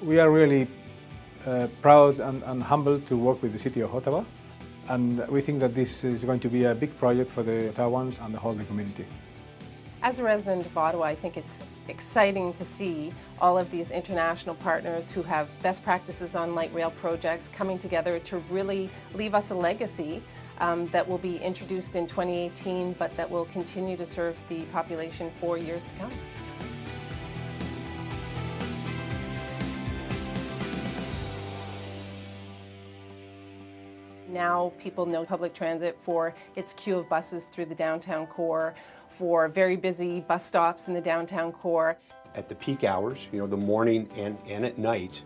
We are really proud and humbled to work with the City of Ottawa, and we think that this is going to be a big project for the Ottawans and the whole community. As a resident of Ottawa, I think it's exciting to see all of these international partners who have best practices on light rail projects coming together to really leave us a legacy that will be introduced in 2018, but that will continue to serve the population for years to come. Now people know public transit for its queue of buses through the downtown core, for very busy bus stops in the downtown core. At the peak hours, the morning and at night,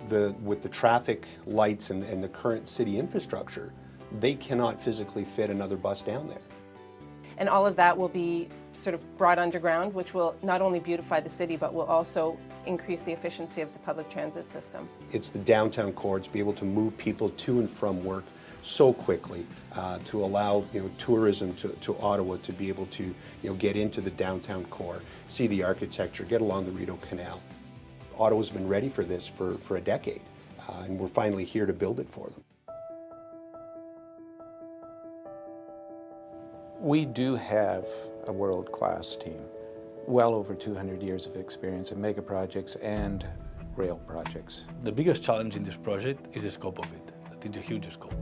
with the traffic lights and the current city infrastructure, they cannot physically fit another bus down there. And all of that will be sort of brought underground, which will not only beautify the city, but will also increase the efficiency of the public transit system. It's the downtown core to be able to move people to and from work so quickly, to allow tourism to Ottawa to be able to get into the downtown core, see the architecture, get along the Rideau Canal. Ottawa's been ready for this for a decade, and we're finally here to build it for them. We do have a world-class team, well over 200 years of experience in mega projects and rail projects. The biggest challenge in this project is the scope of it. It's a huge scope.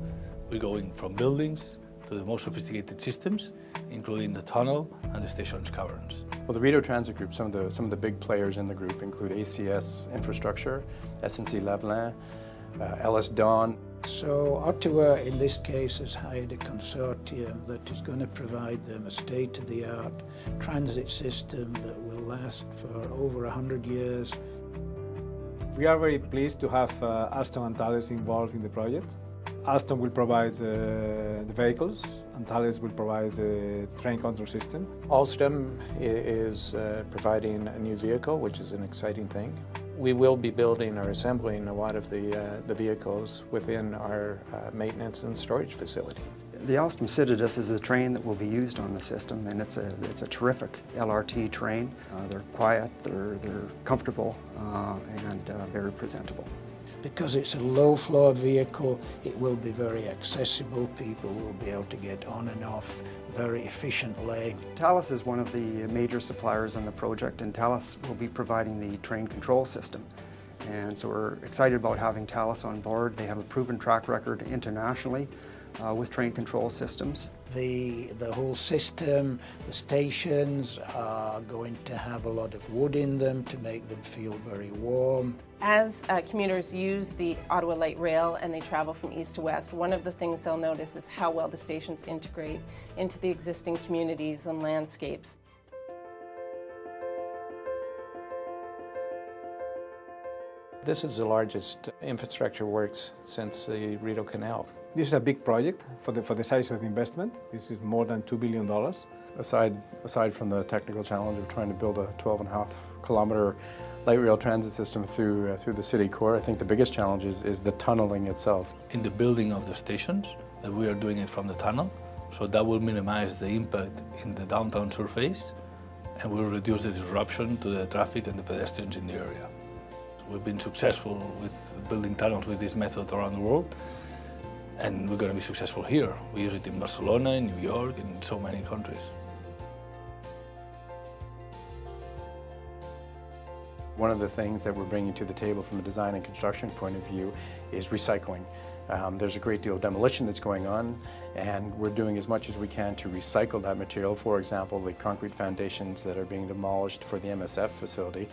We're going from buildings to the most sophisticated systems, including the tunnel and the station's caverns. Well, the Rideau Transit Group, some of the big players in the group include ACS Infrastructure, SNC Lavalin, Ellis Dawn. So Ottawa, in this case, has hired a consortium that is going to provide them a state-of-the-art transit system that will last for over 100 years. We are very pleased to have Alstom and Thales involved in the project. Alstom will provide the vehicles, and Thales will provide the train control system. Alstom is providing a new vehicle, which is an exciting thing. We will be building or assembling a lot of the vehicles within our maintenance and storage facility. The Alstom Citadis is the train that will be used on the system, and it's a terrific LRT train. They're quiet, they're comfortable, and very presentable. Because it's a low-floor vehicle, it will be very accessible. People will be able to get on and off very efficiently. Thales is one of the major suppliers on the project, and Thales will be providing the train control system. And so we're excited about having Thales on board. They have a proven track record internationally with train control systems. The whole system, the stations are going to have a lot of wood in them to make them feel very warm. As commuters use the Ottawa Light Rail and they travel from east to west, one of the things they'll notice is how well the stations integrate into the existing communities and landscapes. This is the largest infrastructure works since the Rideau Canal. This is a big project for the size of the investment. This is more than $2 billion. Aside from the technical challenge of trying to build a 12.5-kilometer light rail transit system through the city core, I think the biggest challenge is the tunneling itself. In the building of the stations, that we are doing it from the tunnel, so that will minimize the impact in the downtown surface and will reduce the disruption to the traffic and the pedestrians in the area. We've been successful with building tunnels with this method around the world, and we're going to be successful here. We use it in Barcelona, in New York, in so many countries. One of the things that we're bringing to the table from a design and construction point of view is recycling. There's a great deal of demolition that's going on, and we're doing as much as we can to recycle that material. For example, the concrete foundations that are being demolished for the MSF facility,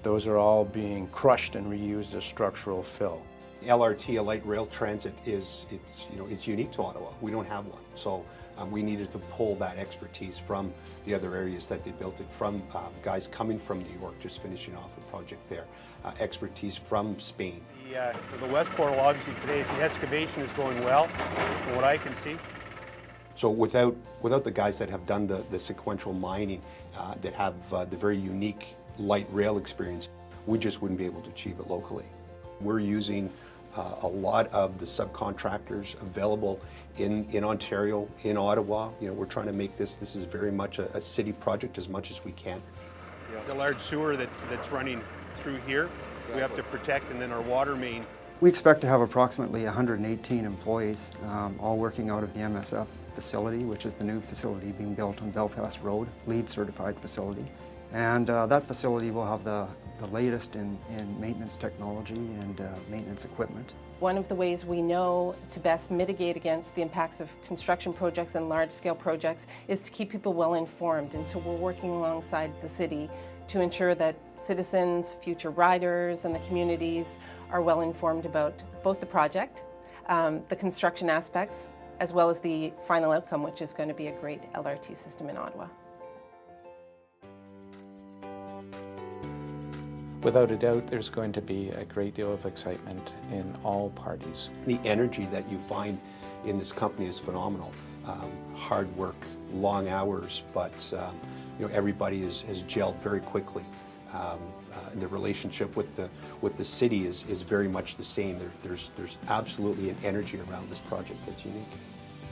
those are all being crushed and reused as structural fill. LRT, a light rail transit, it's unique to Ottawa. We don't have one, so we needed to pull that expertise from the other areas that they built it from. Guys coming from New York, just finishing off a project there. Expertise from Spain. The west portal, obviously today, the excavation is going well, from what I can see. So without the guys that have done the sequential mining, that have the very unique light rail experience, we just wouldn't be able to achieve it locally. We're using a lot of the subcontractors available in Ontario, in Ottawa. We're trying to make this is very much a city project as much as we can. The large sewer that's running through here we have to protect, and then our water main. We expect to have approximately 118 employees, all working out of the MSF facility, which is the new facility being built on Belfast Road, LEED certified facility. And that facility will have the latest in maintenance technology and maintenance equipment. One of the ways we know to best mitigate against the impacts of construction projects and large-scale projects is to keep people well informed, and so we're working alongside the city to ensure that citizens, future riders, and the communities are well informed about both the project, the construction aspects, as well as the final outcome, which is going to be a great LRT system in Ottawa. Without a doubt, there's going to be a great deal of excitement in all parties. The energy that you find in this company is phenomenal. Hard work, long hours, but you know, everybody has gelled very quickly. The relationship with the city is very much the same. There's absolutely an energy around this project that's unique.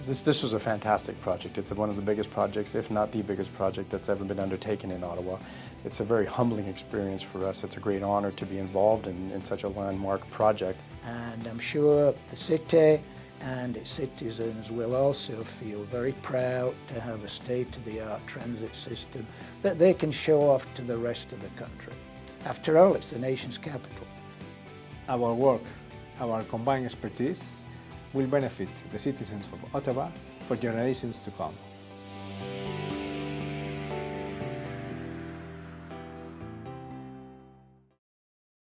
This was a fantastic project. It's one of the biggest projects, if not the biggest project that's ever been undertaken in Ottawa. It's a very humbling experience for us. It's a great honor to be involved in such a landmark project. And I'm sure the city and its citizens will also feel very proud to have a state-of-the-art transit system that they can show off to the rest of the country. After all, it's the nation's capital. Our work, our combined expertise, will benefit the citizens of Ottawa for generations to come.